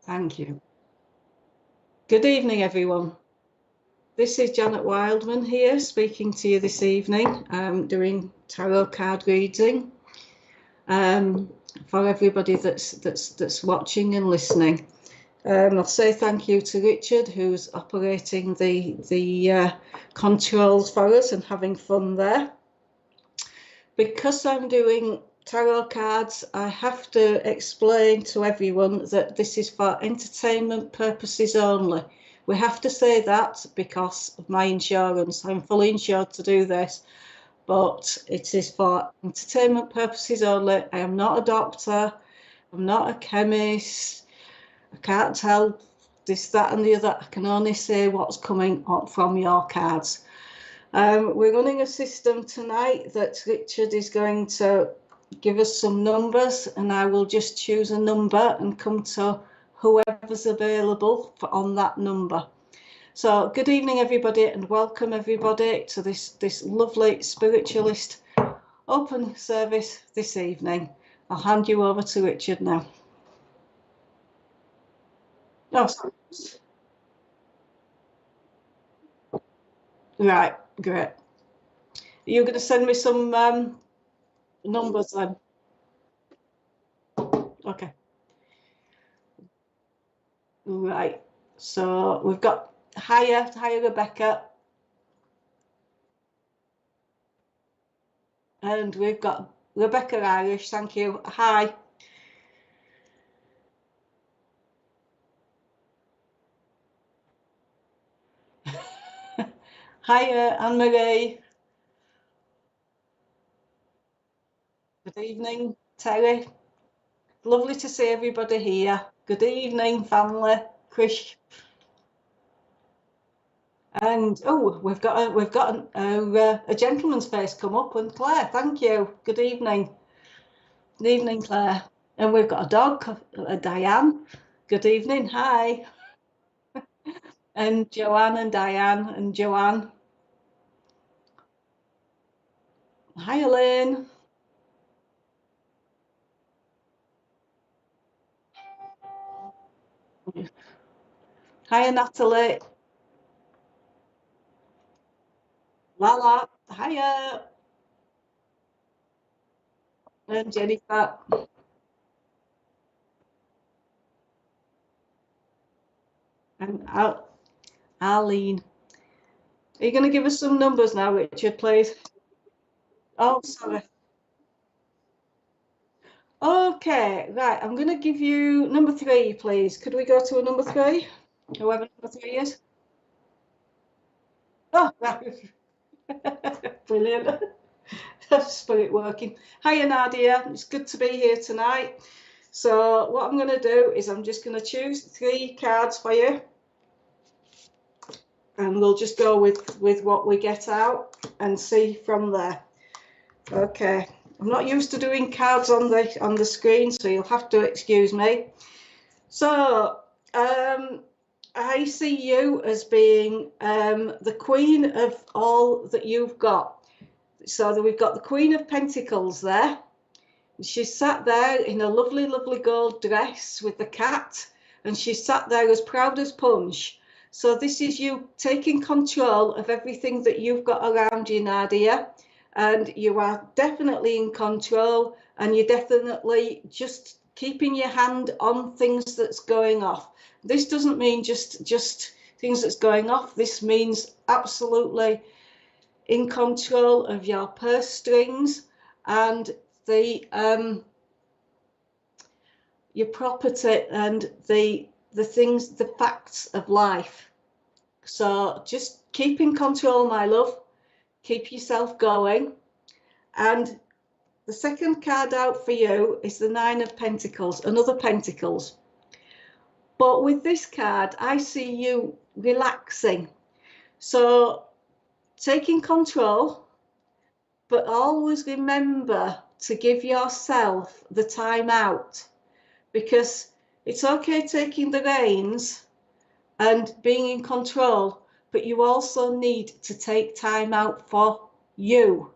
Thank you. Good evening, everyone. This is Janet Wildman here, speaking to you this evening, doing tarot card reading for everybody that's watching and listening. I'll say thank you to Richard, who's operating the controls for us and having fun there. Because I'm doing tarot cards, I have to explain to everyone that this is for entertainment purposes only. We have to say that because of my insurance. I'm fully insured to do this, but it is for entertainment purposes only. I am not a doctor. I'm not a chemist. I can't tell this, that, and the other. I can only say what's coming up from your cards. We're running a system tonight that Richard is going to give us some numbers, and I will just choose a number and come to whoever's available on that number. So good evening, everybody, and welcome everybody to this lovely spiritualist open service this evening. I'll hand you over to Richard now. Oh, sorry. Right, great. You're going to send me some numbers then? Okay. Right. So we've got Hiya, Rebecca. And we've got Rebecca Irish, thank you. Hi. Hiya, Anne-Marie. Good evening, Terry. Lovely to see everybody here. Good evening, family. Krish. And oh, we've got a gentleman's face come up, and Claire, thank you. Good evening. Good evening, Claire. And we've got a dog, Diane. Good evening. Hi. And Joanne and Diane and Joanne. Hi, Elaine. Hi, Natalie. Lala. Hiya. And Jennifer. And Arlene. Are you going to give us some numbers now, Richard, please? Oh, sorry. Okay, right. I'm going to give you number 3, please. Could we go to a number 3? Whoever number 3 is. Oh, right. Brilliant. Spirit working. Hiya, Nadia. It's good to be here tonight. So what I'm going to do is I'm just going to choose 3 cards for you. And we'll just go with what we get out and see from there. Okay. I'm not used to doing cards on the screen, so you'll have to excuse me. So I see you as being the queen of all that you've got. So we've got the Queen of Pentacles there. She's sat there in a lovely, lovely gold dress with the cat, and she's sat there as proud as punch. So this is you taking control of everything that you've got around you, Nadia. And you are definitely in control, and you're definitely just keeping your hand on things that's going off. This doesn't mean just things that's going off. This means absolutely in control of your purse strings and your property and the things, the facts of life. So just keep in control, my love. Keep yourself going. And the second card out for you is the 9 of Pentacles, another Pentacles. But with this card, I see you relaxing. So taking control, but always remember to give yourself the time out, because it's okay taking the reins and being in control, but you also need to take time out for you.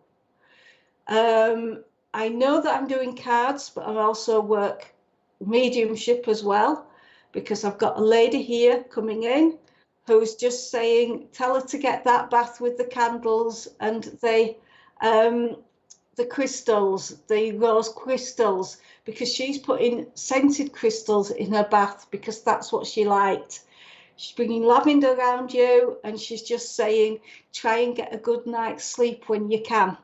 I know that I'm doing cards, but I also work mediumship as well. because I've got a lady here coming in who's just saying, tell her to get that bath with the candles and the crystals, the rose crystals, because she's putting scented crystals in her bath because that's what she liked. She's bringing lavender around you, and she's just saying, try and get a good night's sleep when you can,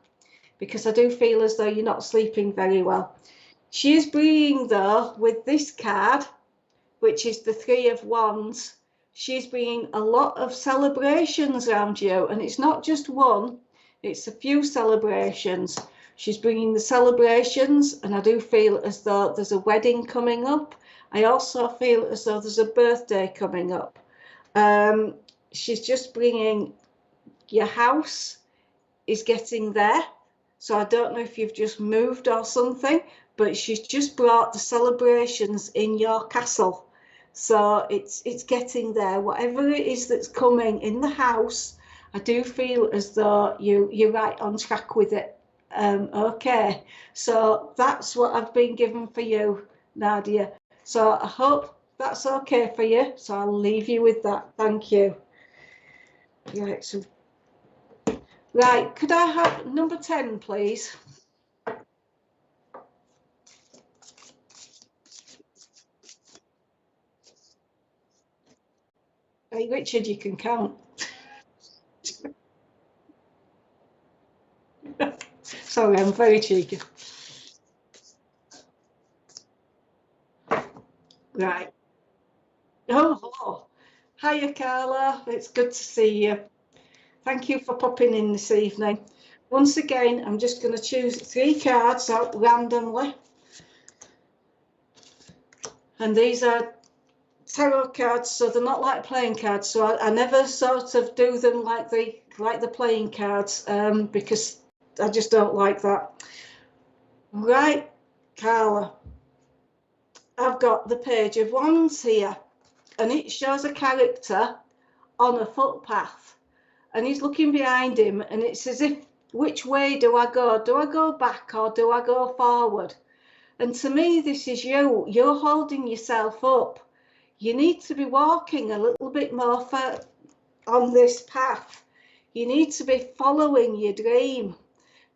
because I do feel as though you're not sleeping very well. She is bringing, though, with this card, which is the Three of Wands, she's bringing a lot of celebrations around you, and it's not just one, it's a few celebrations. She's bringing the celebrations, and I do feel as though there's a wedding coming up. I also feel as though there's a birthday coming up. She's just bringing your house is getting there. So I don't know if you've just moved or something, but she's just brought the celebrations in your castle. So it's getting there. Whatever it is that's coming in the house, I do feel as though you're right on track with it. Okay, so that's what I've been given for you, Nadia. So I hope that's okay for you. So I'll leave you with that. Thank you. Right, so right, could I have number 10, please? Hey, Richard, you can count. Sorry, I'm very cheeky. Right. Oh, hiya, Carla. It's good to see you. Thank you for popping in this evening. Once again, I'm just going to choose 3 cards out randomly. And these are tarot cards, so they're not like playing cards. So I never sort of do them like the playing cards, because I just don't like that. Right, Carla. I've got the Page of Wands here, and it shows a character on a footpath, and he's looking behind him, and it's as if, which way do I go? Do I go back or do I go forward? And to me, this is you. You're holding yourself up. You need to be walking a little bit more on this path. You need to be following your dream,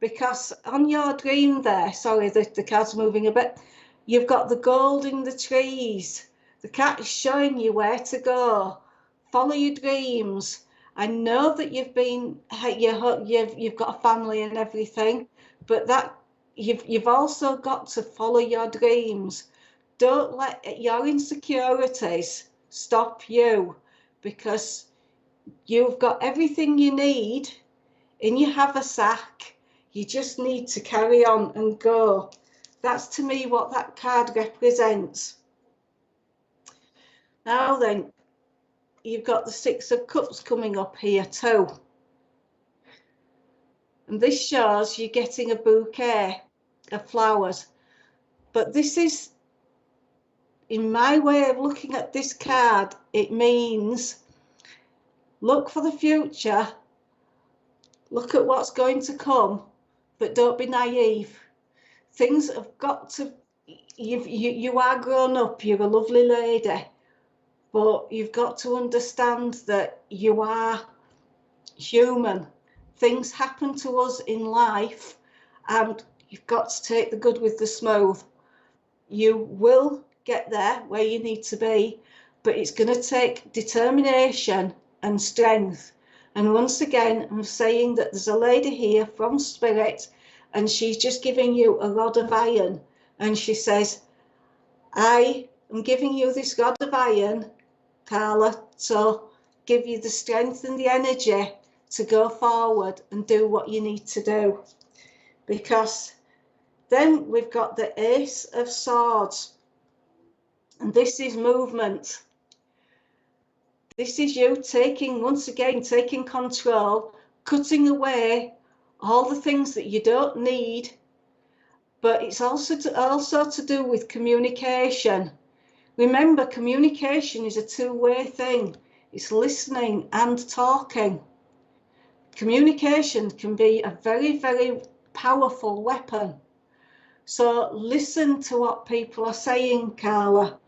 because on your dream there, sorry, the card's moving a bit, you've got the gold in the trees. The cat is showing you where to go. Follow your dreams. I know that you've got a family and everything, but that you've also got to follow your dreams. Don't let your insecurities stop you, because you've got everything you need in your haversack. You just need to carry on and go. That's to me what that card represents. Now then, you've got the Six of Cups coming up here too. And this shows you getting a bouquet of flowers. But this is, in my way of looking at this card, it means look for the future, look at what's going to come, but don't be naive. Things have got to, you are grown up, you're a lovely lady, but you've got to understand that you are human. Things happen to us in life, and you've got to take the good with the smooth. You will get there where you need to be, but it's going to take determination and strength. And once again, I'm saying that there's a lady here from Spirit, and she's just giving you a rod of iron, and she says, I am giving you this rod of iron, Carla, to give you the strength and the energy to go forward and do what you need to do. Because then we've got the Ace of Swords, and this is movement. This is you once again, taking control, cutting away all the things that you don't need, but it's also to do with communication. Remember, communication is a two-way thing. It's listening and talking. Communication can be a very, very powerful weapon. So listen to what people are saying, Carla.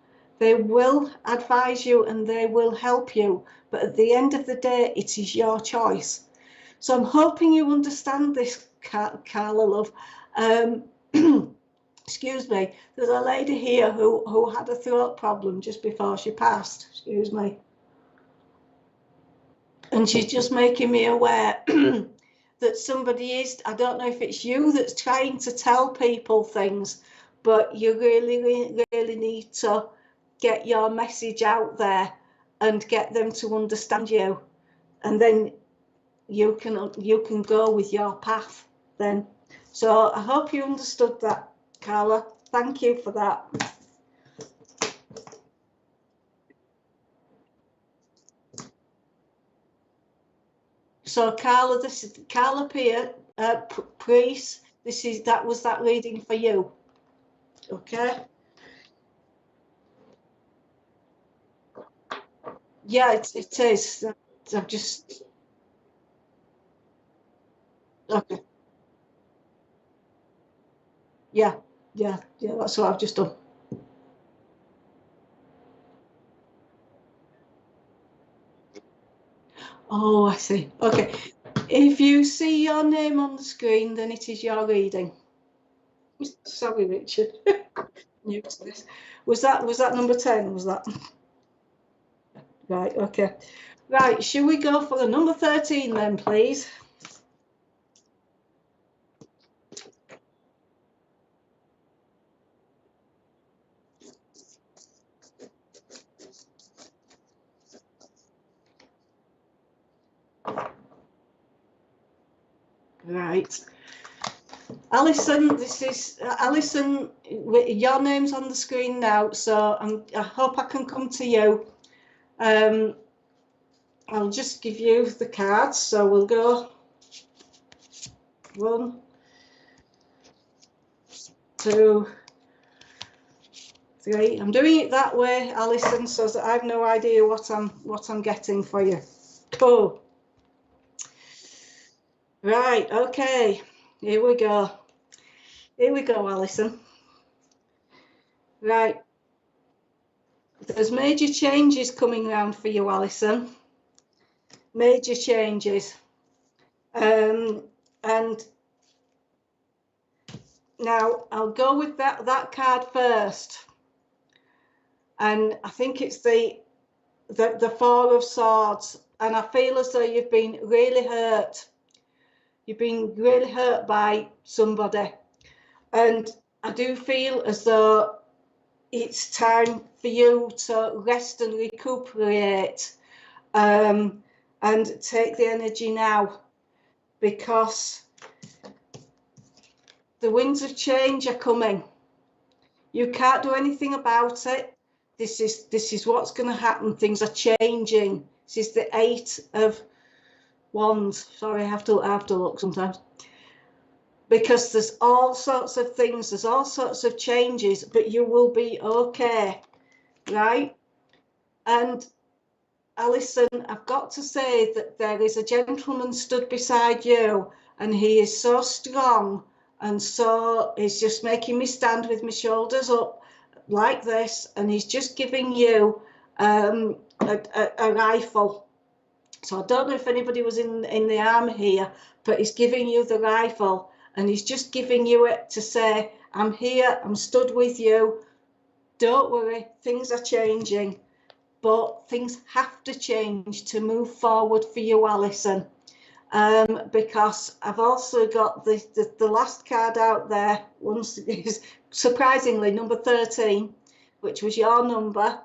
They will advise you and they will help you, but at the end of the day, it is your choice. So I'm hoping you understand this, Carla, love. Excuse me, there's a lady here who had a throat problem just before she passed, excuse me. And she's just making me aware that somebody is, I don't know if it's you that's trying to tell people things, but you really need to get your message out there and get them to understand you. And then you can go with your path then. So I hope you understood that, Carla. Thank you for that. So Carla, this is Carla Priest. That was that reading for you. Okay. Yeah, it is. I've just okay. Yeah, that's what I've just done. Oh, I see. Okay. If you see your name on the screen, then it is your reading. Sorry, Richard. New to this. Was that number 10? Was that? Right, okay. Right, should we go for the number 13 then, please? Right. Alison, this is Alison, your name's on the screen now, so I hope I can come to you. I'll just give you the cards, so we'll go 1, 2, 3. I'm doing it that way, Alison, so that I have no idea what I'm getting for you. Oh. Right, okay. Here we go. Here we go, Alison. Right. There's major changes coming around for you, Alison. Major changes. And now I'll go with that card first. And I think it's the Four of Swords. And I feel as though you've been really hurt. You've been really hurt by somebody. And I do feel as though it's time for you to rest and recuperate, and take the energy now, because the winds of change are coming. You can't do anything about it. This is what's going to happen. Things are changing. This is the 8 of Wands. Sorry, I have to look sometimes. Because there's all sorts of things, there's all sorts of changes, but you will be okay, right? And Alison, I've got to say that there is a gentleman stood beside you, and he is so strong, and so he's just making me stand with my shoulders up like this, and he's just giving you a rifle. So I don't know if anybody was in the army here, but he's giving you the rifle. And he's just giving you it to say, I'm here, I'm stood with you. Don't worry, things are changing, but things have to change to move forward for you, Alison. Because I've also got the last card out there, once is surprisingly number 13, which was your number,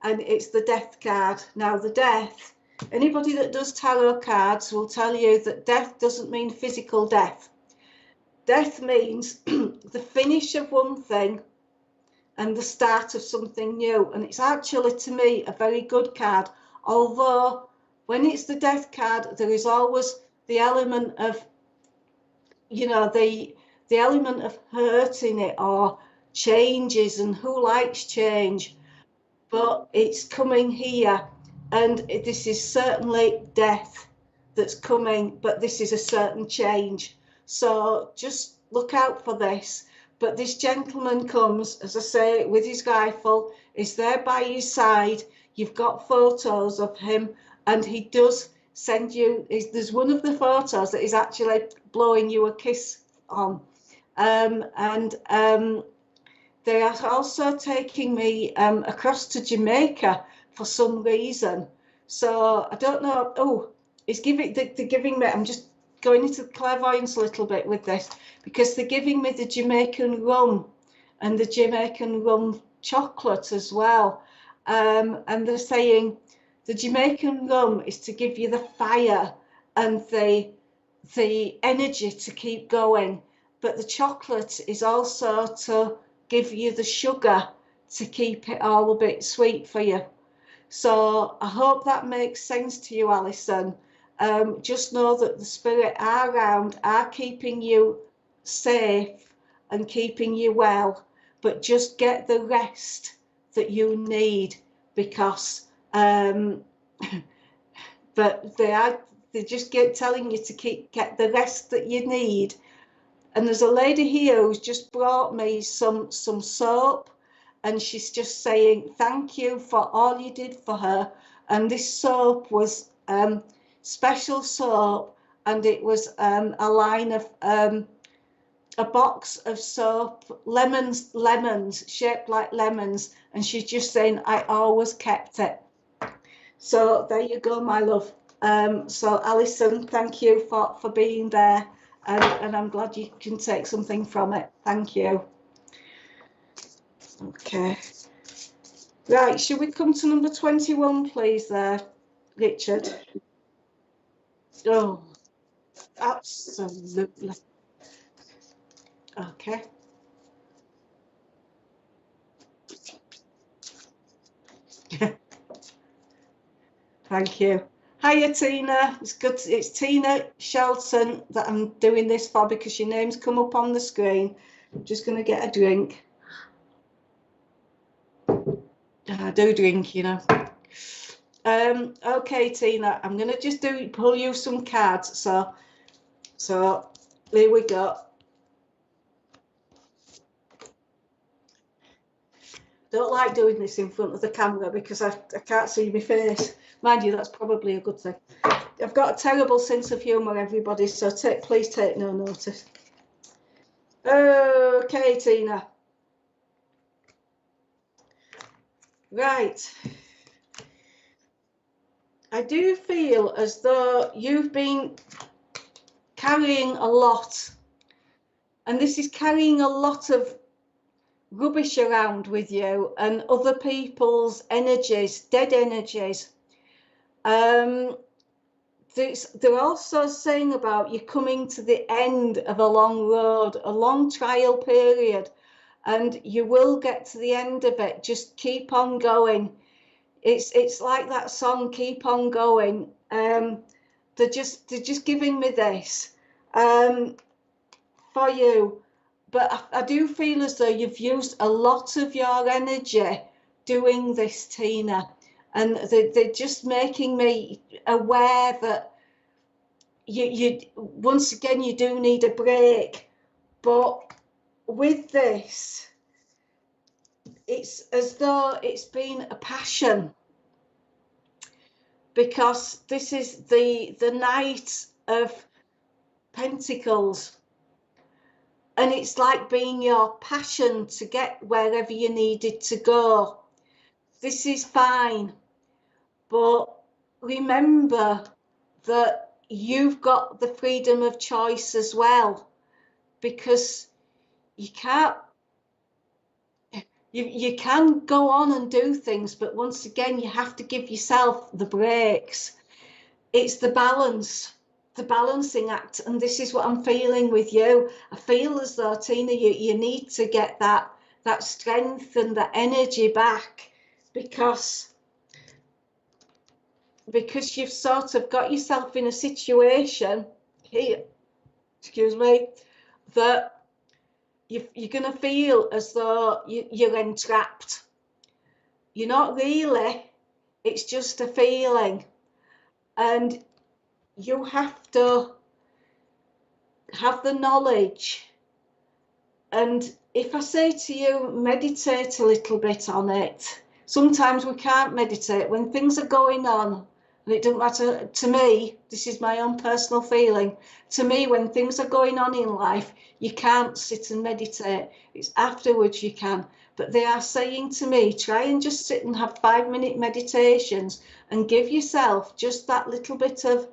and it's the Death card. Now the Death, anybody that does tarot cards will tell you that death doesn't mean physical death. Death means the finish of one thing and the start of something new. And it's actually, to me, a very good card. Although, when it's the Death card, there is always the element of, you know, the element of hurt in it, or changes, and who likes change. But it's coming here. And this is certainly death that's coming, but this is a certain change. So just look out for this. But this gentleman comes, as I say, with his rifle. is there by your side. You've got photos of him, and he does send you, there's one of the photos that is actually blowing you a kiss on. And they are also taking me across to Jamaica for some reason. So I don't know. Oh, they're giving me, I'm just going into clairvoyance a little bit with this, because they're giving me the Jamaican rum and the Jamaican rum chocolate as well. And they're saying the Jamaican rum is to give you the fire and the energy to keep going, but the chocolate is also to give you the sugar to keep it all a bit sweet for you. So I hope that makes sense to you, Alison. Just know that the spirit are around, are keeping you safe and keeping you well, but just get the rest that you need, because but they're just telling you to get the rest that you need. And there's a lady here who's just brought me some soap, and she's just saying thank you for all you did for her. And this soap was special soap, and it was a line of a box of soap, lemons shaped like lemons, and she's just saying I always kept it. So there you go, my love. So Alison, thank you for being there, and I'm glad you can take something from it. Thank you. Okay. Right, should we come to number 21, please, there, Richard? Oh, absolutely. Okay. Thank you. Hiya, Tina. It's good. It's Tina Shelton that I'm doing this for, because your name's come up on the screen. I'm just going to get a drink. I do drink, you know. Okay, Tina, I'm going to just pull you some cards. So here we go. Don't like doing this in front of the camera because I can't see my face. Mind you, that's probably a good thing. I've got a terrible sense of humour, everybody, so please take no notice. Okay, Tina. Right. I do feel as though you've been carrying a lot, and this is carrying a lot of rubbish around with you and other people's energies, dead energies. They're also saying about you coming to the end of a long road, a long trial period, and you will get to the end of it. Just keep on going. It's like that song, Keep On Going. They're just giving me this for you. But I do feel as though you've used a lot of your energy doing this, Tina. And they're just making me aware that you once again, you do need a break. But with this, it's as though it's been a passion, because this is the Knight of Pentacles. And it's like being your passion to get wherever you needed to go. This is fine. But remember that you've got the freedom of choice as well, because you can't, you can go on and do things, but once again, you have to give yourself the breaks. It's the balance, the balancing act. And this is what I'm feeling with you. I feel as though, Tina, you need to get that strength and that energy back, because you've sort of got yourself in a situation here, excuse me, that you're going to feel as though you're entrapped. You're not really, it's just a feeling. And you have to have the knowledge. And if I say to you, meditate a little bit on it, Sometimes we can't meditate when things are going on, and it doesn't matter to me. This is my own personal feeling. To me, when things are going on in life, you can't sit and meditate. It's afterwards you can. But they are saying to me, try and just sit and have 5-minute meditations and give yourself just that little bit of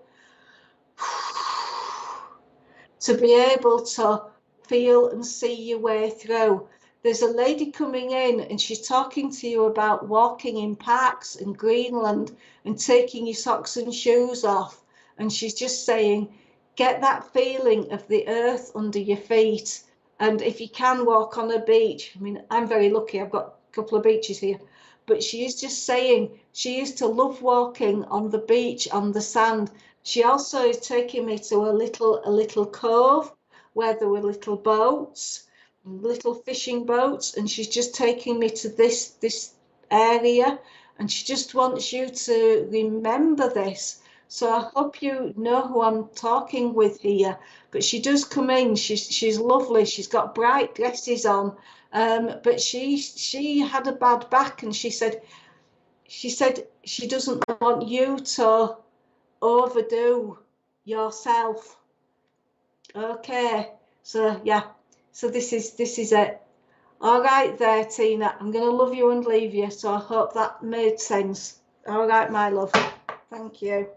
to be able to feel and see your way through. There's a lady coming in and she's talking to you about walking in parks in Greenland and taking your socks and shoes off. And she's just saying, get that feeling of the earth under your feet. And if you can walk on a beach, I mean, I'm very lucky, I've got a couple of beaches here. But she is just saying she used to love walking on the beach, on the sand. She also is taking me to a little cove where there were little boats, little fishing boats, and she's just taking me to this area, and she just wants you to remember this. So I hope you know who I'm talking with here. But she does come in. She's lovely. She's got bright dresses on, but she had a bad back, and she said she doesn't want you to overdo yourself. Okay, so yeah, so this is it. All right there, Tina. I'm gonna love you and leave you. So I hope that made sense. All right, my love. Thank you.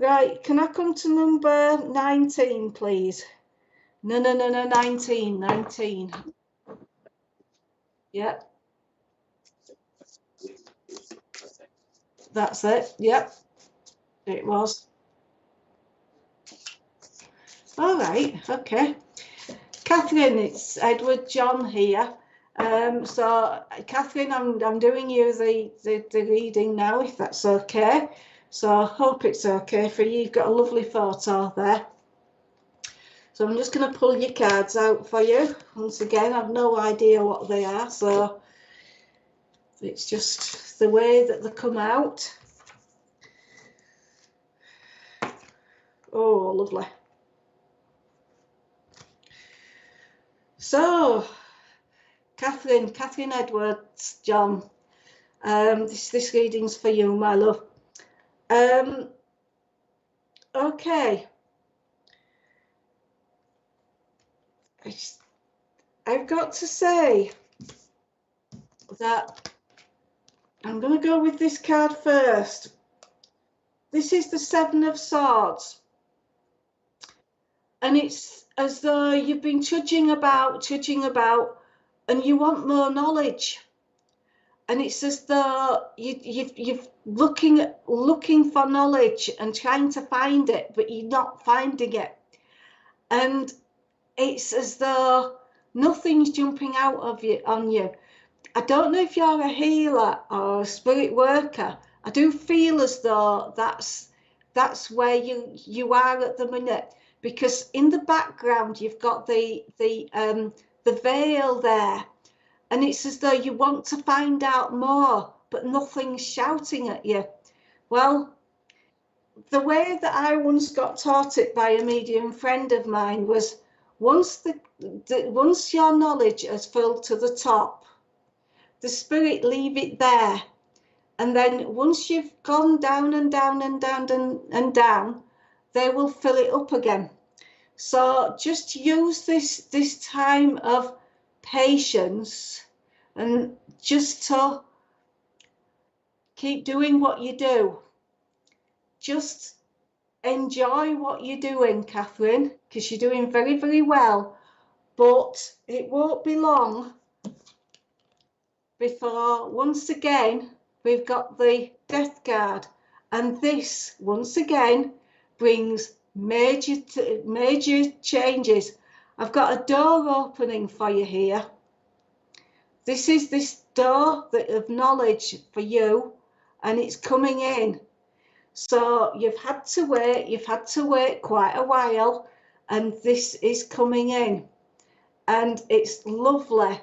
Right, can I come to number 19, please? No, 19. Yep. That's it. Yep. It was. All right, okay. Catherine, it's Edward John here. So Catherine, I'm doing you the reading now, if that's okay. So I hope it's okay for you. You've got a lovely photo there. So I'm just going to pull your cards out for you. Once again, I've no idea what they are, so it's just the way that they come out. Oh, lovely. So, Catherine Edwards, John, this reading's for you, my love. Okay. I've got to say that I'm going to go with this card first. This is the Seven of Swords. And it's as though you've been trudging about, and you want more knowledge. And it's as though you've looking for knowledge and trying to find it, but you're not finding it. And it's as though nothing's jumping out of you on you. I don't know if you're a healer or a spirit worker. I do feel as though that's where you are at the minute, because in the background you've got the veil there, and it's as though you want to find out more, but nothing's shouting at you. Well, the way that I once got taught it by a medium friend of mine was, once your knowledge has filled to the top, the spirit leave it there, and then once you've gone down and down and down and down, they will fill it up again. So just use this time of patience and just to keep doing what you do. Just enjoy what you're doing, Catherine, because you're doing very, very well. But it won't be long before, once again, we've got the Death card. And this, once again, brings major changes. I've got a door opening for you here. This is this door of knowledge for you, and it's coming in. So you've had to wait quite a while, and this is coming in, and it's lovely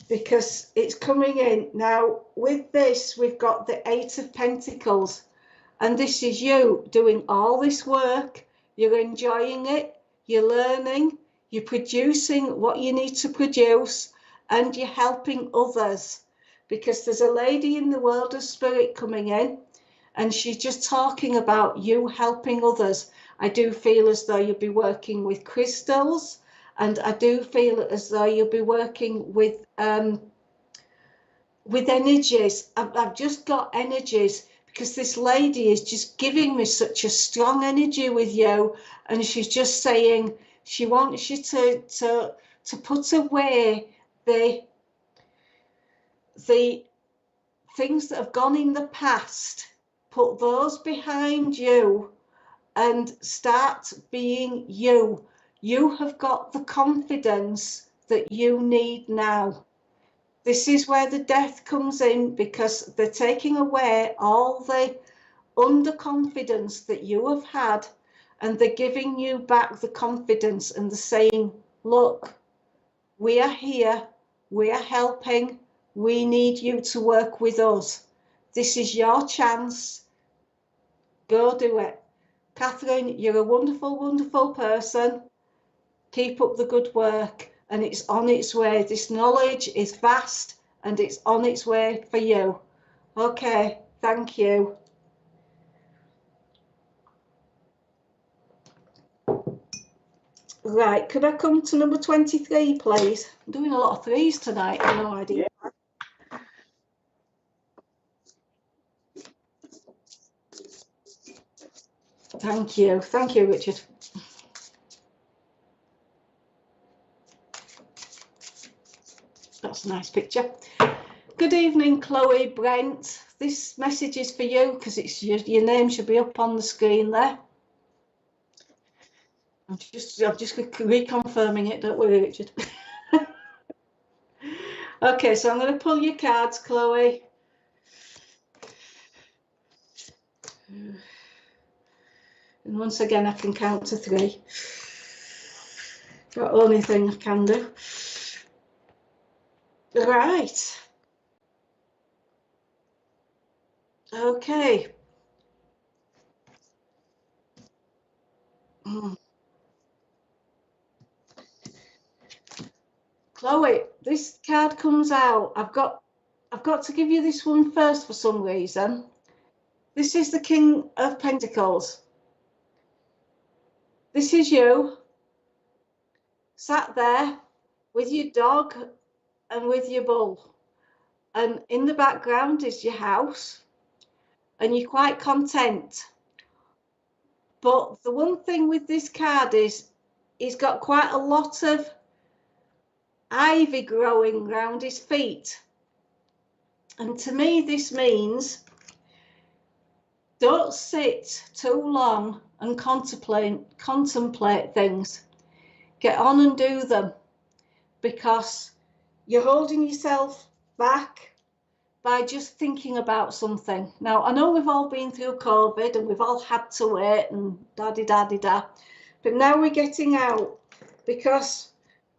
because it's coming in. Now with this, we've got the Eight of Pentacles, and this is you doing all this work. You're enjoying it, you're learning, you're producing what you need to produce, and you're helping others. because there's a lady in the world of spirit coming in, and she's just talking about you helping others. I do feel as though you'll be working with crystals, and I do feel as though you'll be working with energies. I've just got energies, because this lady is just giving me such a strong energy with you, and she's just saying she wants you to put away the things that have gone in the past, put those behind you and start being you. You have got the confidence that you need now. This is where the death comes in, because they're taking away all the underconfidence that you have had, and they're giving you back the confidence, and they're saying, look, we are here, we are helping, we need you to work with us. This is your chance. Go do it. Catherine, you're a wonderful, wonderful person. Keep up the good work, and it's on its way. This knowledge is vast, and it's on its way for you. Okay, thank you. Right, could I come to number 23, please? I'm doing a lot of threes tonight, I've no idea. Thank you, Richard. That's a nice picture. Good evening, Chloe, Brent. This message is for you, because it's your name should be up on the screen there. I'm just reconfirming it, don't worry, Richard. Okay, so I'm going to pull your cards, Chloe. And once again, I can count to 3. The only thing I can do. Right. Okay. Chloe, this card comes out. I've got to give you this one first for some reason. This is the King of Pentacles. This is you sat there with your dog and with your bull, and in the background is your house, and you're quite content. But the one thing with this card is he's got quite a lot of ivy growing around his feet, and to me this means don't sit too long and contemplate things. Get on and do them, because you're holding yourself back by just thinking about something. Now, I know we've all been through COVID and we've all had to wait and da-di-da-di-da, but now we're getting out, because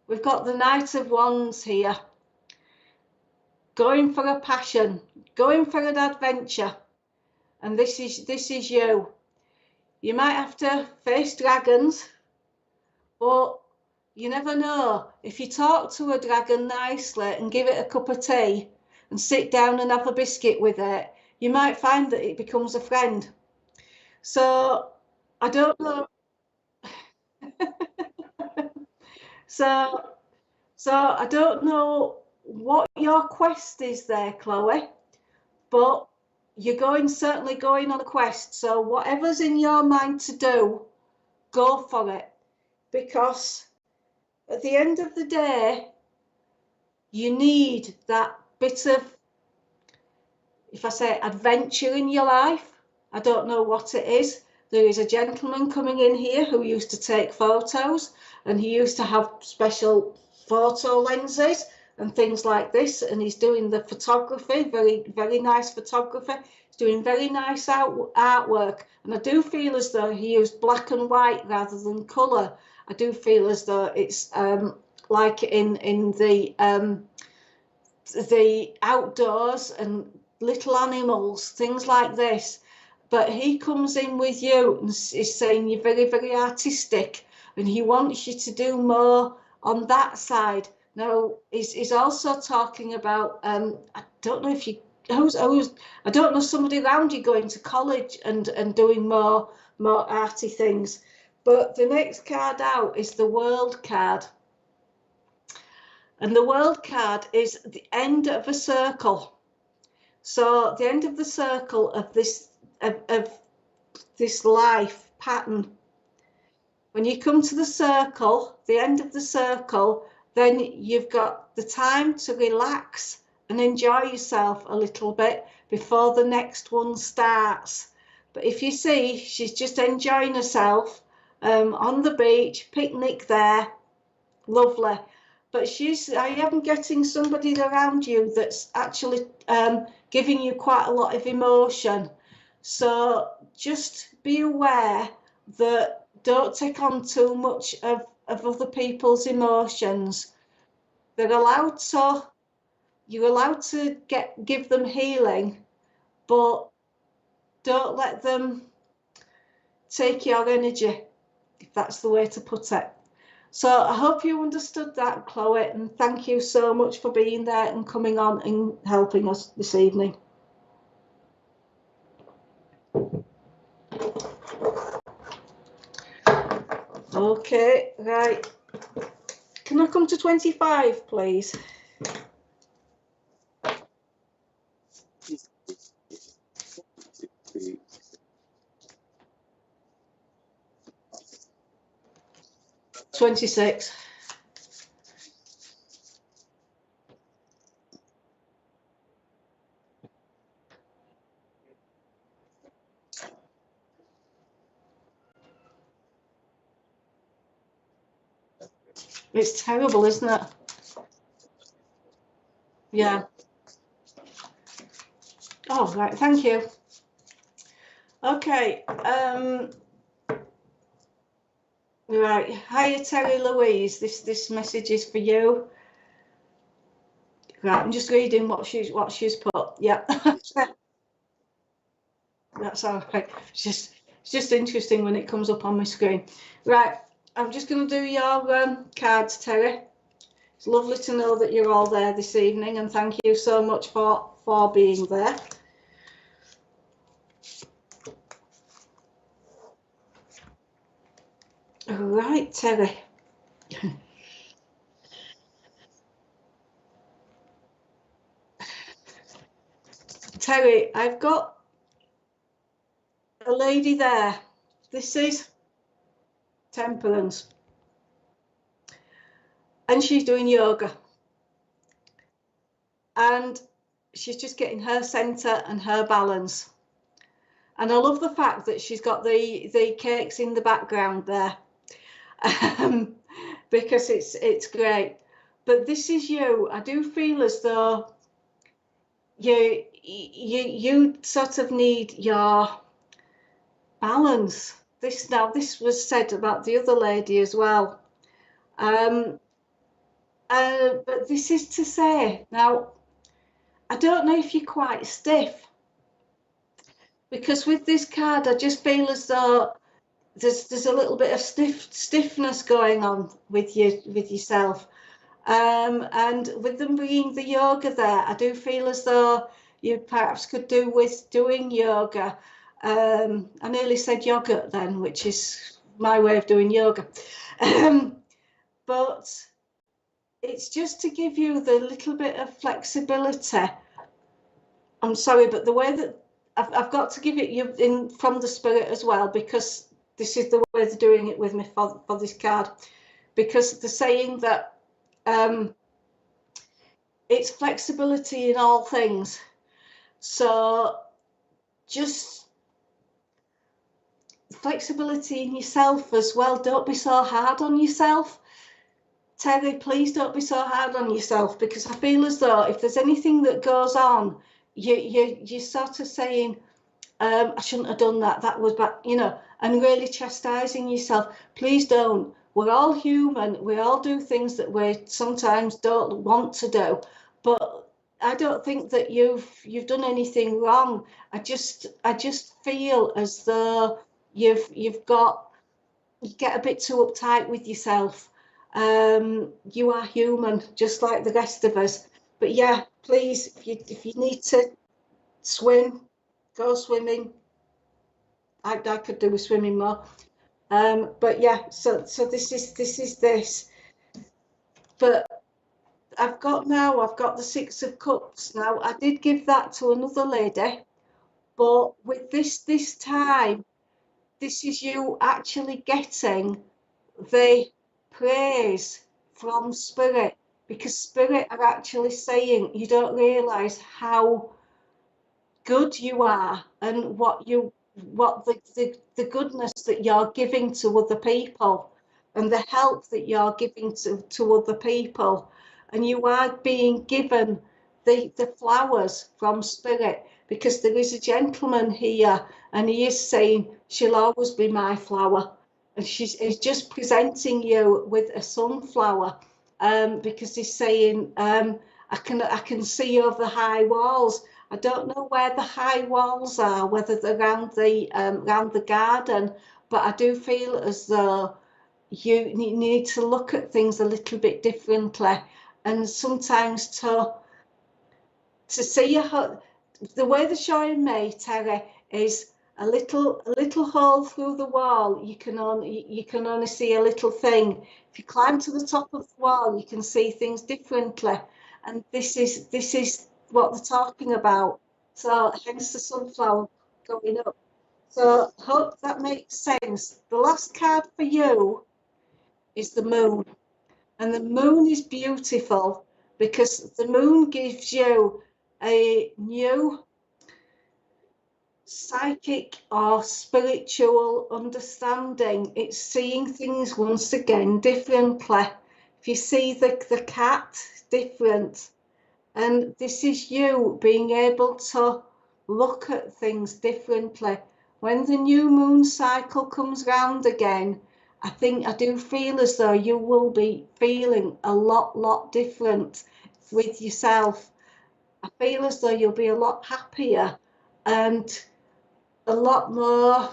we've got the Knight of Wands here, going for a passion, going for an adventure, and this is you. You might have to face dragons, but you never know. If you talk to a dragon nicely and give it a cup of tea and sit down and have a biscuit with it, you might find that it becomes a friend. So I don't know. So I don't know what your quest is there, Chloe, but you're certainly going on a quest. So whatever's in your mind to do, go for it, because at the end of the day, you need that bit of, if I say adventure in your life. I don't know what it is. There is a gentleman coming in here who used to take photos, and he used to have special photo lenses and things like this, and he's doing the photography, very, very nice photography. He's doing very nice artwork, and I do feel as though he used black and white rather than colour. I do feel as though it's like in the outdoors and little animals, things like this. But he comes in with you and is saying you're very, very artistic, and he wants you to do more on that side. Now, he's also talking about, I don't know if you, I don't know somebody around you going to college and doing more arty things. But the next card out is the World card. And the World card is the end of a circle. So the end of the circle of this life pattern. When you come to the circle, the end of the circle, then you've got the time to relax and enjoy yourself a little bit before the next one starts. But if you see, she's just enjoying herself on the beach, picnic there, lovely. But I am getting somebody around you that's actually giving you quite a lot of emotion. So just be aware that don't take on too much of other people's emotions. You're allowed to give them healing, but don't let them take your energy, if that's the way to put it. So I hope you understood that, Chloe, and thank you so much for being there and coming on and helping us this evening. Okay, right. Can I come to 25, please? $26. It's terrible, isn't it? Yeah. Oh, right. Thank you. Okay. Right. Hiya, Terry Louise. This message is for you. Right. I'm just reading what she's put. Yeah. That's all right. It's just interesting when it comes up on my screen. Right. I'm just going to do your cards, Terry. It's lovely to know that you're all there this evening, and thank you so much for being there. All right, Terry. Terry, I've got a lady there. This is Temperance. And she's doing yoga. And she's just getting her center and her balance. And I love the fact that she's got the cakes in the background there. Because it's great. But this is you. I do feel as though you sort of need your balance. This was said about the other lady as well. But this is to say, now, I don't know if you're quite stiff, because with this card, I just feel as though there's a little bit of stiffness going on with yourself. And with them bringing the yoga there, I do feel as though you perhaps could do with doing yoga. I nearly said yogurt then, which is my way of doing yoga. But it's just to give you the little bit of flexibility. I'm sorry, but the way that I've got to give it you in from the spirit as well, because this is the way they're doing it with me for this card, because they're saying that it's flexibility in all things. So just flexibility in yourself as well. Don't be so hard on yourself. Terry, please don't be so hard on yourself, because I feel as though if there's anything that goes on, you're sort of saying, I shouldn't have done that, that was bad, you know, and really chastising yourself. Please don't. We're all human. We all do things that we sometimes don't want to do. But I don't think that you've done anything wrong. I just feel as though you get a bit too uptight with yourself. You are human, just like the rest of us. But yeah, please, if you need to swim, go swimming. I could do with swimming more. But yeah, so this is this. But I've got the Six of Cups now. I did give that to another lady, but with this time, this is you actually getting the praise from Spirit, because Spirit are actually saying you don't realize how good you are and what the goodness that you're giving to other people and the help that you're giving to other people, and you are being given the flowers from Spirit, because there is a gentleman here and he is saying she'll always be my flower, and he's just presenting you with a sunflower, because he's saying I can see over the high walls. I don't know where the high walls are, whether they're around the garden, but I do feel as though you need to look at things a little bit differently, and sometimes to see the way they're showing me, Terry, is a little hole through the wall. You can only see a little thing. If you climb to the top of the wall, you can see things differently, and this is what they're talking about. So hence the sunflower going up. So hope that makes sense. The last card for you is the moon, and the moon is beautiful because the moon gives you a new psychic or spiritual understanding. It's seeing things once again differently. If you see the cat, different. And this is you being able to look at things differently. When the new moon cycle comes round again, I do feel as though you will be feeling a lot different with yourself. I feel as though you'll be a lot happier and a lot more,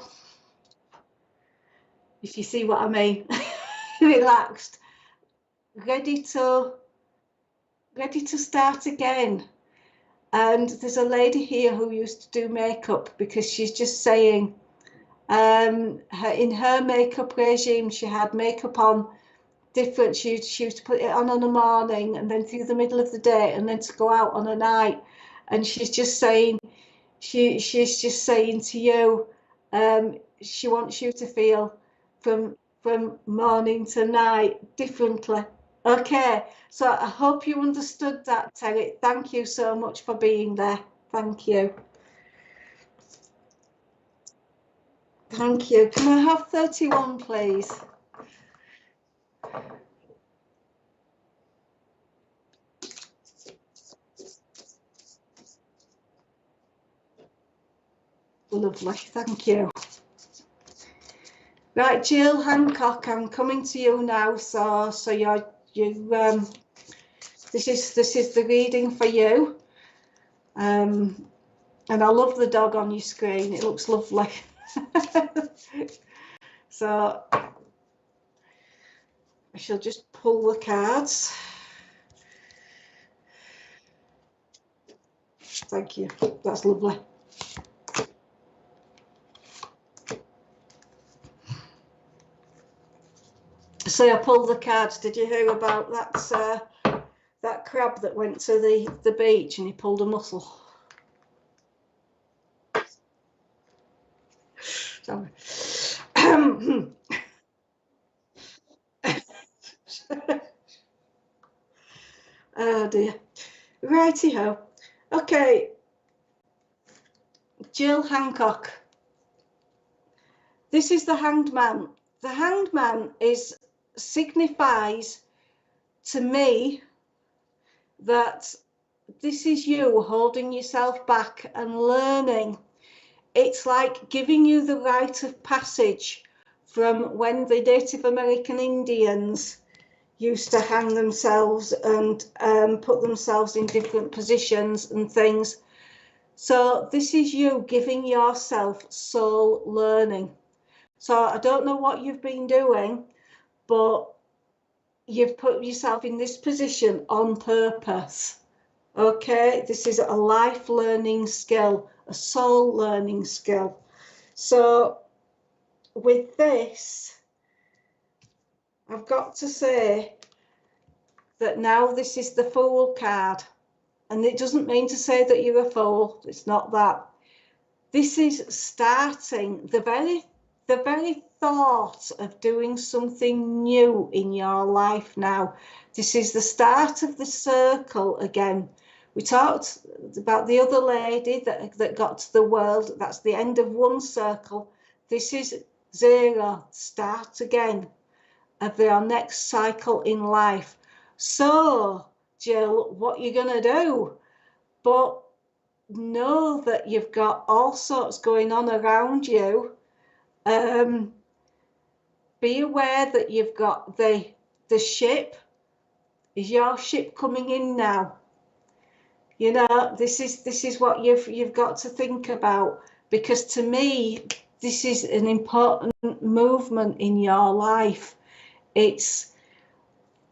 if you see what I mean, relaxed, ready to start again. And there's a lady here who used to do makeup, because she's just saying in her makeup regime she had makeup on different. She used to put it on a morning and then through the middle of the day and then to go out on a night. And she's just saying she's just saying to you, she wants you to feel from morning to night differently. Okay, so I hope you understood that, Terry. Thank you so much for being there. Thank you. Thank you. Can I have 31, please? Lovely, thank you. Right, Jill Hancock, I'm coming to you now. So this is the reading for you. And I love the dog on your screen. It looks lovely. So I shall just pull the cards. Thank you. That's lovely. So I pulled the cards. Did you hear about that crab that went to the beach and he pulled a mussel? Sorry. Oh dear. Righty-ho. Okay. Jill Hancock. This is the Hanged Man. The Hanged Man signifies to me that this is you holding yourself back and learning. It's like giving you the rite of passage from when the Native American Indians used to hang themselves and put themselves in different positions and things. So this is you giving yourself soul learning. So I don't know what you've been doing, but you've put yourself in this position on purpose. Okay, this is a life learning skill, a soul learning skill. So with this, I've got to say that now this is the Fool card. And it doesn't mean to say that you're a fool. It's not that. This is starting the very thought of doing something new in your life now. This is the start of the circle again. We talked about the other lady that got to the world. That's the end of one circle. This is 0, start again of your next cycle in life. So, Jill, what you're going to do? But know that you've got all sorts going on around you. Be aware that you've got the ship. Is your ship coming in now? You know, this is what you've got to think about, because to me this is an important movement in your life. It's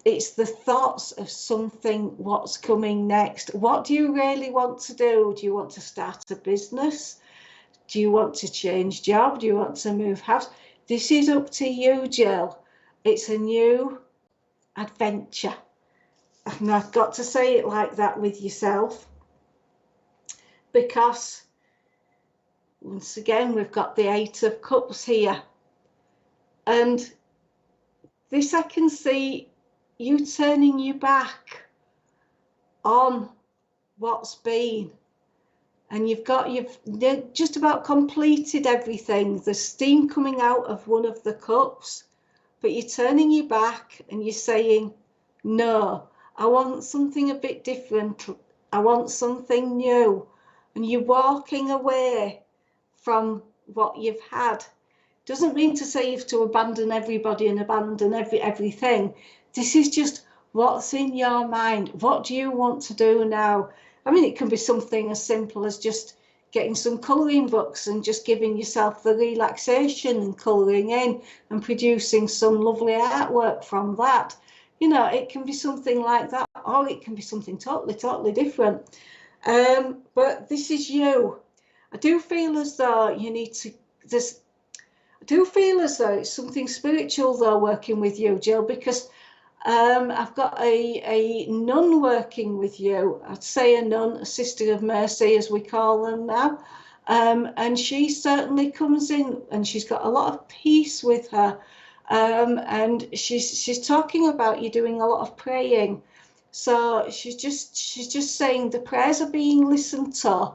the thoughts of something, what's coming next. What do you really want to do? Do you want to start a business? Do you want to change job? Do you want to move house? This is up to you, Jill. It's a new adventure. And I've got to say it like that with yourself, because once again, we've got the 8 of Cups here. And this, I can see you turning your back on what's been. And you've just about completed everything. There's steam coming out of one of the cups, but you're turning your back and you're saying, no, I want something a bit different. I want something new. And you're walking away from what you've had. Doesn't mean to say you have to abandon everybody and abandon everything. This is just what's in your mind. What do you want to do now? I mean, it can be something as simple as just getting some colouring books and just giving yourself the relaxation and colouring in and producing some lovely artwork from that. You know, it can be something like that, or it can be something totally different. But this is you. I do feel as though you need to, I do feel as though it's something spiritual though working with you, Jill, because I've got a nun working with you. I'd say a nun, a sister of mercy, as we call them now. And she certainly comes in and she's got a lot of peace with her. And she's talking about you doing a lot of praying. So she's just saying the prayers are being listened to.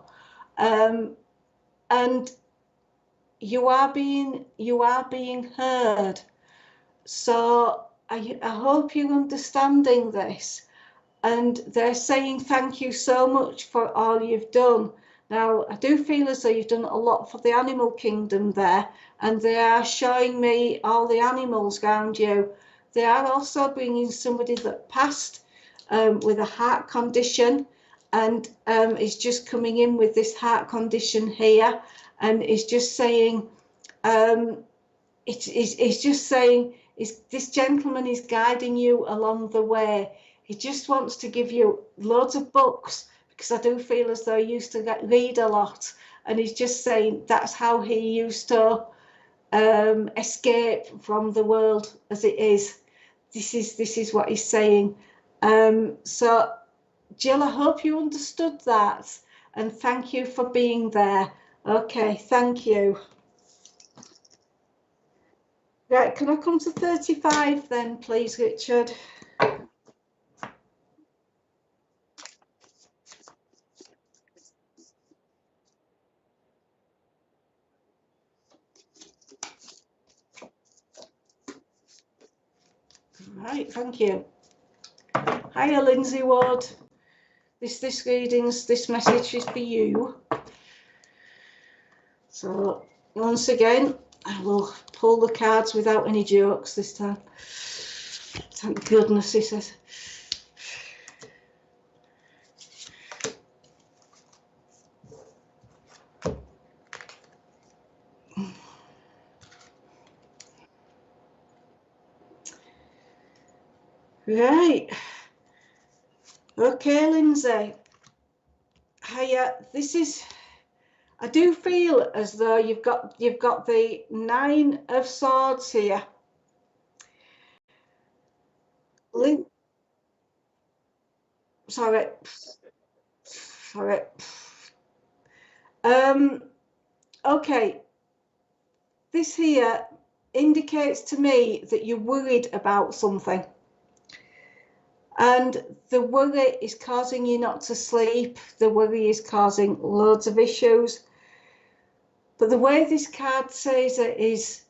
And you are being heard. So I hope you're understanding this. And they're saying thank you so much for all you've done. Now, I do feel as though you've done a lot for the animal kingdom there, and they are showing me all the animals around you. They are also bringing somebody that passed with a heart condition, and is just coming in with this heart condition here, and is just saying, it's just saying, this gentleman is guiding you along the way. He just wants to give you loads of books, because I do feel as though he used to read a lot, and he's just saying that's how he used to escape from the world as it is. This is what he's saying. So Jill, I hope you understood that, and thank you for being there. Okay, thank you. Right, can I come to 35 then, please, Richard? Right, thank you. Hiya, Lindsay Ward. This message is for you. So once again, I will pull the cards without any jokes this time. Thank goodness, he says. Right. Okay, Lindsay. Hiya. This is. I do feel as though you've got the Nine of Swords here. Lin sorry. Sorry. Okay. This here indicates to me that you're worried about something. And the worry is causing you not to sleep. The worry is causing loads of issues. But the way this card says it is,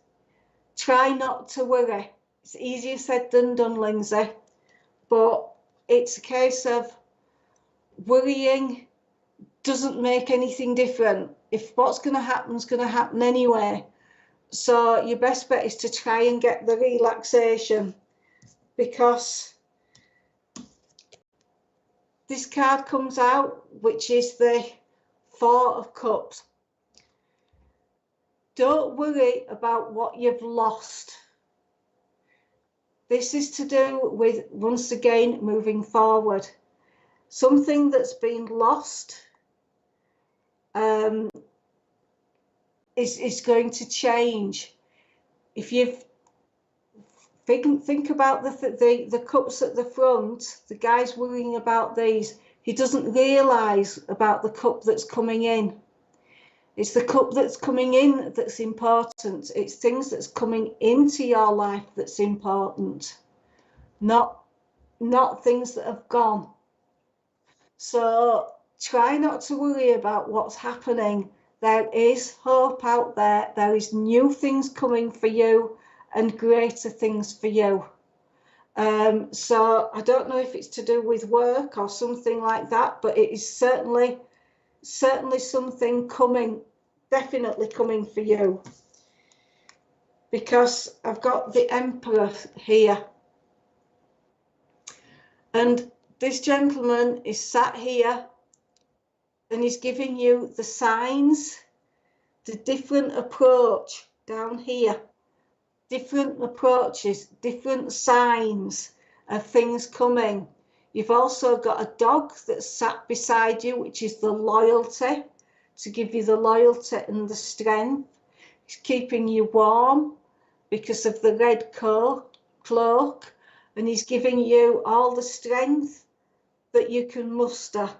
try not to worry. It's easier said than done, Lindsay. But it's a case of worrying doesn't make anything different. If what's going to happen is going to happen anyway. So your best bet is to try and get the relaxation, because this card comes out, which is the Four of Cups. Don't worry about what you've lost. This is to do with, once again, moving forward. Something that's been lost is going to change. If you think about the cups at the front, the guy's worrying about these. He doesn't realise about the cup that's coming in. It's the cup that's coming in that's important. It's things that's coming into your life that's important, not things that have gone. So try not to worry about what's happening. There is hope out there. There is new things coming for you and greater things for you. So I don't know if it's to do with work or something like that, but it is certainly something coming, definitely coming for you. Because I've got the Emperor here. And this gentleman is sat here and he's giving you the signs, the different approach down here, different approaches, different signs of things coming. You've also got a dog that's sat beside you, which is the loyalty, to give you the loyalty and the strength. He's keeping you warm because of the red cloak, and he's giving you all the strength that you can muster.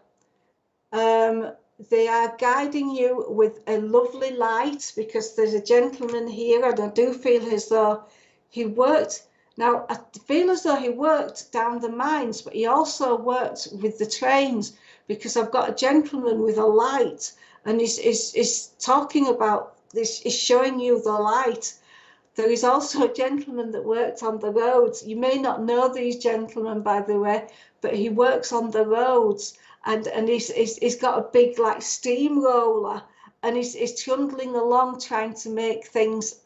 They are guiding you with a lovely light, because there's a gentleman here, and I do feel as though he worked. Now, I feel as though he worked down the mines, but he also worked with the trains, because I've got a gentleman with a light, and he's talking about this, he's showing you the light. There is also a gentleman that worked on the roads. You may not know these gentlemen, by the way, but he works on the roads, and he's got a big like steamroller, and he's trundling along trying to make things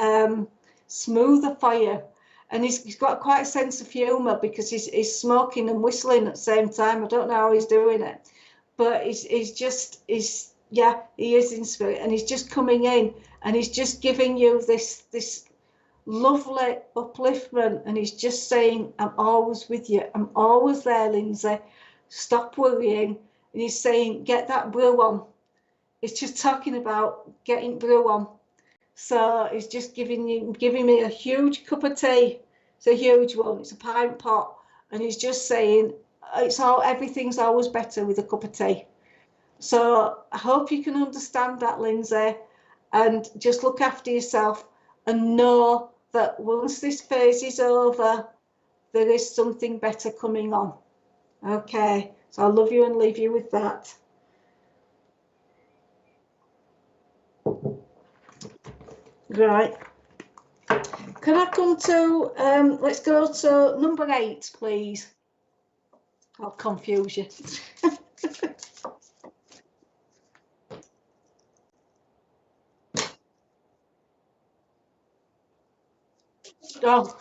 smoother for you. And he's got quite a sense of humour, because he's smoking and whistling at the same time. I don't know how he's doing it, but he's yeah, he is in spirit, and he's just coming in, and he's just giving you this lovely upliftment, and he's just saying, I'm always with you, I'm always there, Lindsay, stop worrying. And he's saying, get that brew on. It's just talking about getting brew on. So he's just giving me a huge cup of tea. It's a huge one, it's a pint pot, and he's just saying everything's always better with a cup of tea. So I hope you can understand that, Lindsay, and just look after yourself, and know that once this phase is over, there is something better coming on. Okay, so I love you and leave you with that. Right. Can I come to, let's go to number 8, please. I'll confuse you. Oh,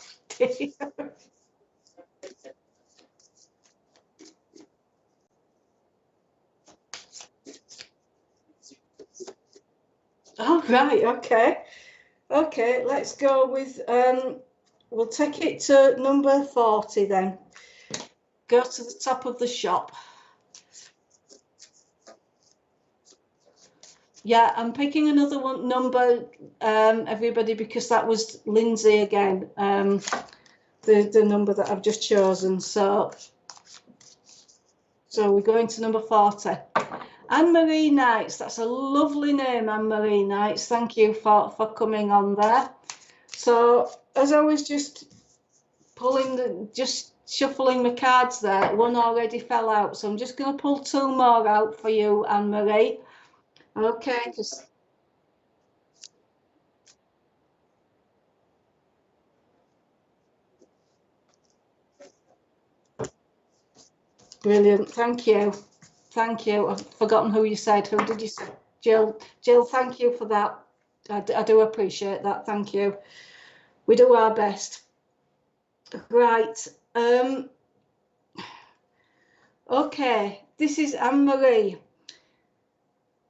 oh, right, okay. Okay, let's go with, we'll take it to number 40 then. go to the top of the shop. Yeah, I'm picking another one number, everybody, because that was Lindsay again, the number that I've just chosen. So we're going to number 40. Anne-Marie Knights, that's a lovely name, Anne-Marie Knights. Thank you for coming on there. So as I was just shuffling my cards there, one already fell out. So I'm just going to pull two more out for you, Anne-Marie. Okay, just brilliant. Thank you. Thank you. I've forgotten who you said. Who did you say? Jill. Jill, thank you for that. I do appreciate that. Thank you. We do our best. Right. Okay. This is Anne-Marie.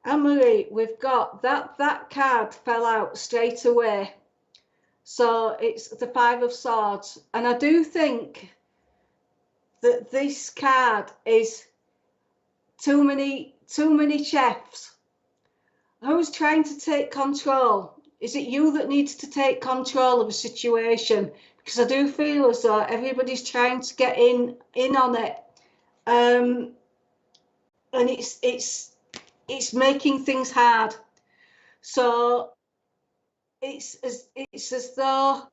Anne-Marie, we've got that card fell out straight away. So it's the Five of Swords. And I do think that this card is too many chefs. Who's trying to take control? Is it you that needs to take control of a situation? Because I do feel as though everybody's trying to get in on it, and it's making things hard. So it's as though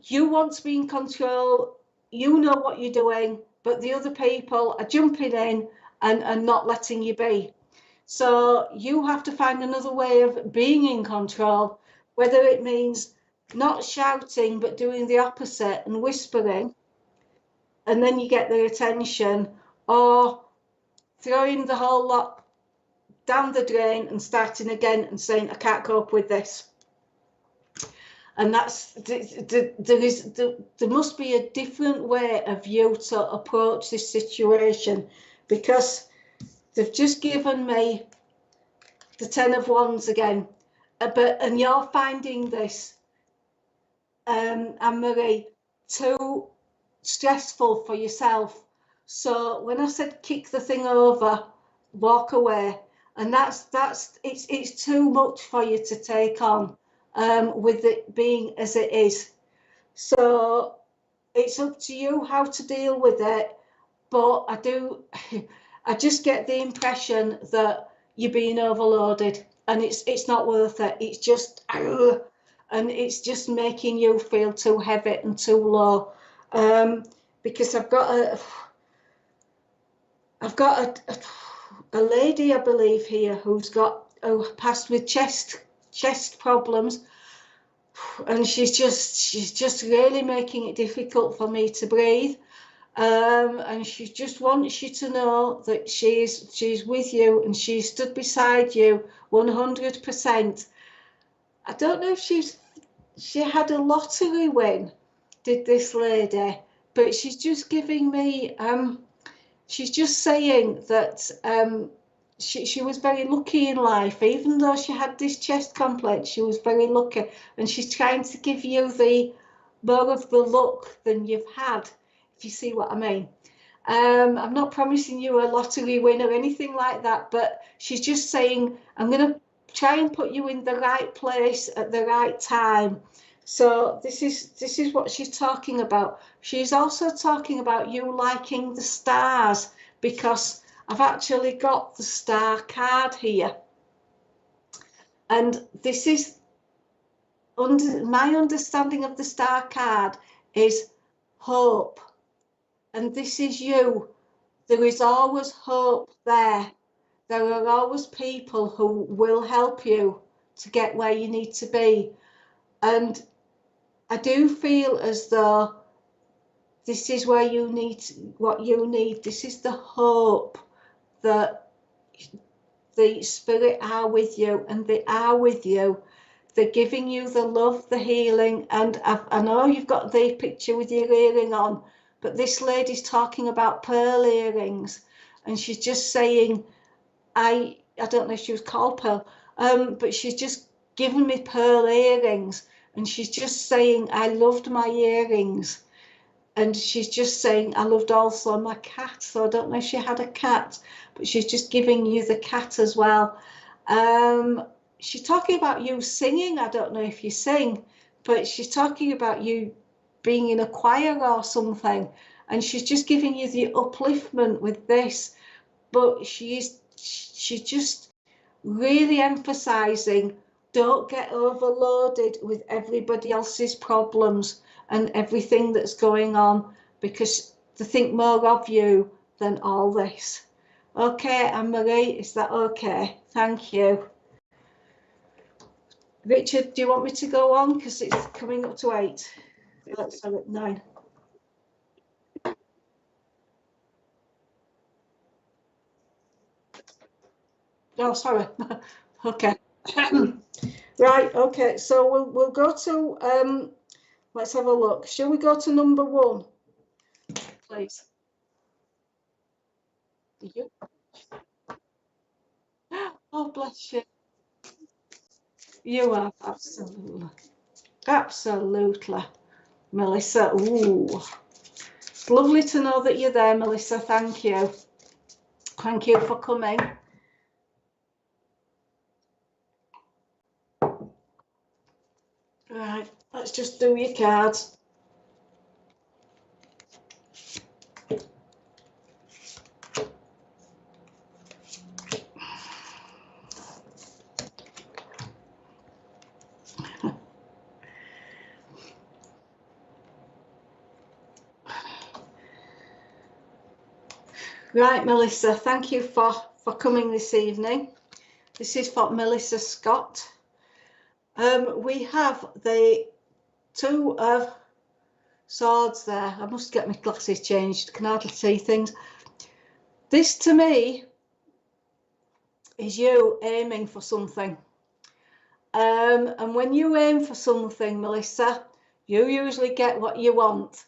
you want to be in control. You know what you're doing, but the other people are jumping in and not letting you be. So you have to find another way of being in control, whether it means not shouting, but doing the opposite and whispering, and then you get their attention, or throwing the whole lot down the drain and starting again and saying, I can't cope with this. And that's, there must be a different way of you to approach this situation, because they've just given me the Ten of Wands again, and you're finding this, Anne-Marie, too stressful for yourself. So when I said kick the thing over, walk away, and it's too much for you to take on, with it being as it is. So it's up to you how to deal with it. But I just get the impression that you're being overloaded, and it's not worth it. It's just, and it's just making you feel too heavy and too low. Because I've got a lady, I believe, here who passed with chest problems, and she's just really making it difficult for me to breathe. And she just wants you to know that she's with you and she's stood beside you 100%. I don't know if she had a lottery win, did this lady, but she's just giving me, she's just saying that she was very lucky in life. Even though she had this chest complaint, she was very lucky, and she's trying to give you more of the luck than you've had, if you see what I mean. I'm not promising you a lottery win or anything like that, but she's just saying, I'm going to try and put you in the right place at the right time. So this is what she's talking about. She's also talking about you liking the stars, because I've actually got the star card here. And this is, my understanding of the star card is hope. And this is you. There is always hope there. There are always people who will help you to get where you need to be. And I do feel as though this is where you need what you need. This is the hope that the Spirit are with you, and they are with you. They're giving you the love, the healing. And I know you've got the picture with your earring on, but this lady's talking about pearl earrings, and she's just saying, I don't know if she was called Pearl, but she's just given me pearl earrings, and she's just saying, I loved my earrings. and she's just saying, I loved also my cat. So I don't know if she had a cat, but she's just giving you the cat as well. She's talking about you singing. I don't know if you sing, but she's talking about you being in a choir or something. And she's just giving you the upliftment with this. But she's just really emphasizing, don't get overloaded with everybody else's problems and everything that's going on, because they think more of you than all this. Okay, Anne-Marie, is that okay? Thank you. Richard, do you want me to go on? Because it's coming up to 8. Sorry, 9. Oh, sorry. Okay. Right, okay, so we'll go to, let's have a look. Shall we go to number 1, please? You. Oh, bless you. You are, absolutely. Absolutely. Melissa, ooh. It's lovely to know that you're there, Melissa. Thank you. Thank you for coming. Right, let's just do your cards. Right, Melissa, thank you for coming this evening. This is for Melissa Scott. We have the 2 of Swords there. I must get my glasses changed. Can hardly see things. This to me is you aiming for something. And when you aim for something, Melissa, you usually get what you want.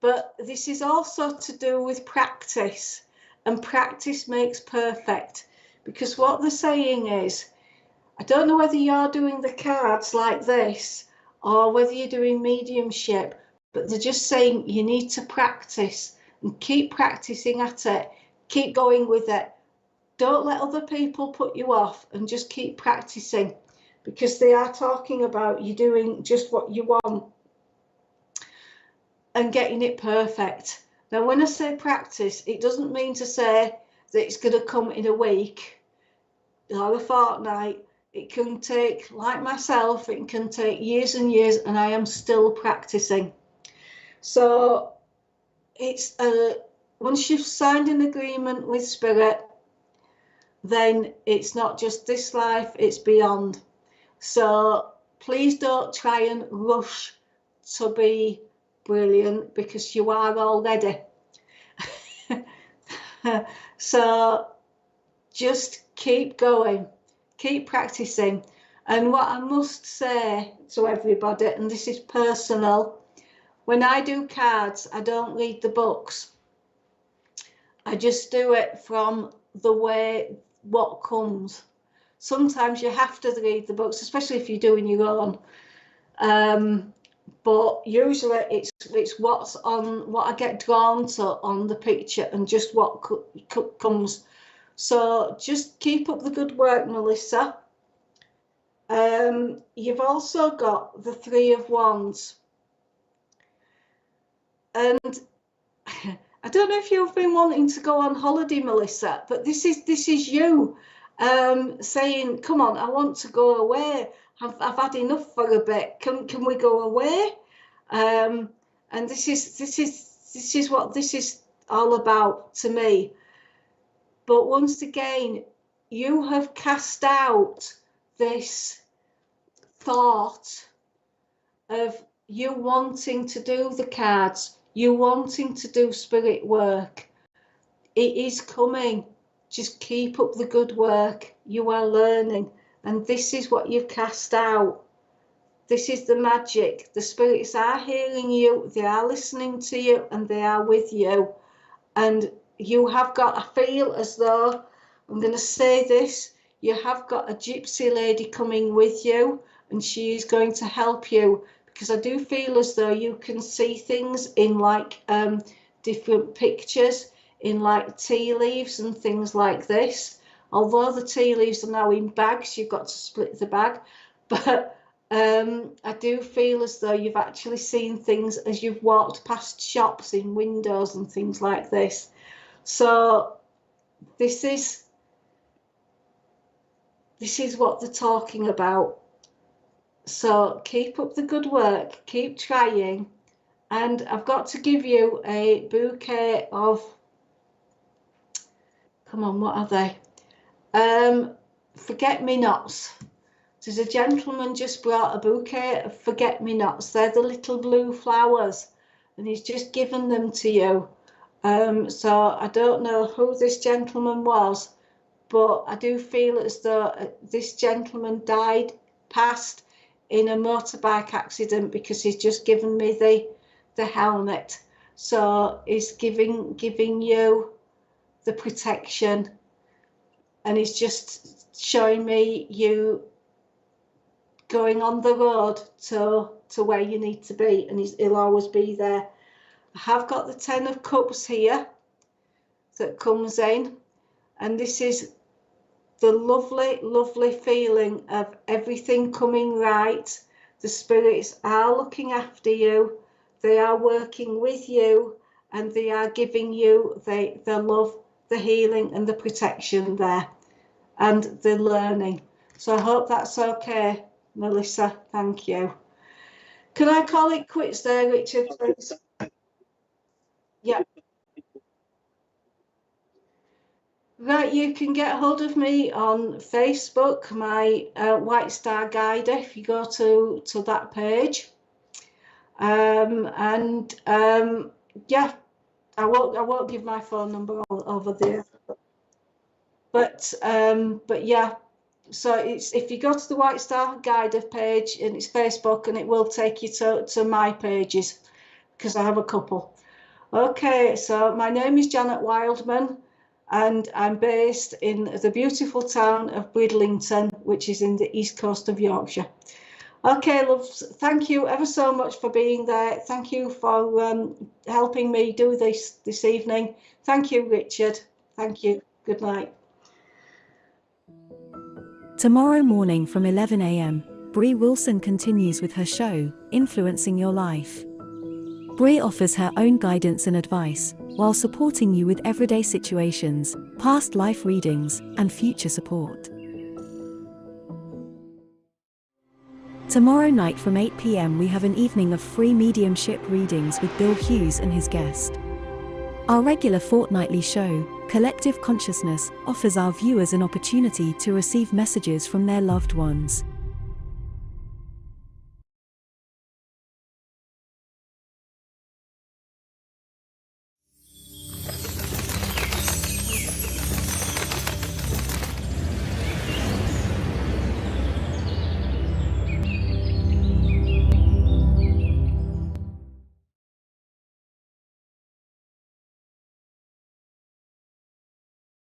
But this is also to do with practice, and practice makes perfect, because what they're saying is, I don't know whether you're doing the cards like this or whether you're doing mediumship, but they're just saying you need to practice and keep practicing at it, keep going with it. Don't let other people put you off, and just keep practicing, because they are talking about you doing just what you want and getting it perfect. Now, when I say practice, it doesn't mean to say that it's going to come in a week or a fortnight. It can take, like myself, it can take years and years, and I am still practicing. So it's once you've signed an agreement with Spirit, then it's not just this life, it's beyond. So please don't try and rush to be brilliant, because you are already. So just keep going, keep practicing. And what I must say to everybody, and this is personal, when I do cards, I don't read the books. I just do it from the way what comes. Sometimes you have to read the books, especially if you're doing your own. But usually it's what's on, what I get drawn to on the picture, and just what comes. So just keep up the good work, Melissa. You've also got the 3 of Wands, and I don't know if you've been wanting to go on holiday, Melissa, but this is you saying, come on, I want to go away. I've had enough for a bit. Can we go away? And this is what this is all about to me. But once again, you have cast out this thought of you wanting to do the cards, you wanting to do spirit work. It is coming. Just keep up the good work. You are learning, and this is what you've cast out. This is the magic. The spirits are hearing you, they are listening to you, and they are with you. And you have got, I feel as though, I'm going to say this, you have got a gypsy lady coming with you, and she is going to help you, because I do feel as though you can see things in like different pictures, in like tea leaves and things like this. Although the tea leaves are now in bags, you've got to split the bag. But I do feel as though you've actually seen things as you've walked past shops in windows and things like this. So this is what they're talking about. So keep up the good work, keep trying. And I've got to give you a bouquet of, come on, what are they? Forget-me-nots. There's a gentleman just brought a bouquet of forget-me-nots. They're the little blue flowers, and he's just given them to you. So I don't know who this gentleman was, but I do feel as though this gentleman passed in a motorbike accident, because he's just given me the helmet. So he's giving you the protection, and he's just showing me you going on the road to where you need to be, and he'll always be there. I have got the 10 of Cups here that comes in, and this is the lovely, lovely feeling of everything coming right. The spirits are looking after you, they are working with you, and they are giving you the love, the healing and the protection there, and the learning. So I hope that's okay, Melissa. Thank you. Can I call it quits there, Richard, please? Yeah. Right, you can get hold of me on Facebook, my White Star Guider, if you go to that page. Yeah, I won't give my phone number over there. But yeah, so it's, if you go to the White Star Guider page, and it's Facebook, and it will take you to my pages, because I have a couple. Okay, so my name is Janet Wildman, and I'm based in the beautiful town of Bridlington, which is in the east coast of Yorkshire. Okay, loves, thank you ever so much for being there. Thank you for helping me do this evening. Thank you, Richard. Thank you. Good night. Tomorrow morning from 11 a.m, Bree Wilson continues with her show, Influencing Your Life. Bree offers her own guidance and advice, while supporting you with everyday situations, past life readings, and future support. Tomorrow night from 8 p.m. we have an evening of free mediumship readings with Bill Hughes and his guest. Our regular fortnightly show, Collective Consciousness, offers our viewers an opportunity to receive messages from their loved ones.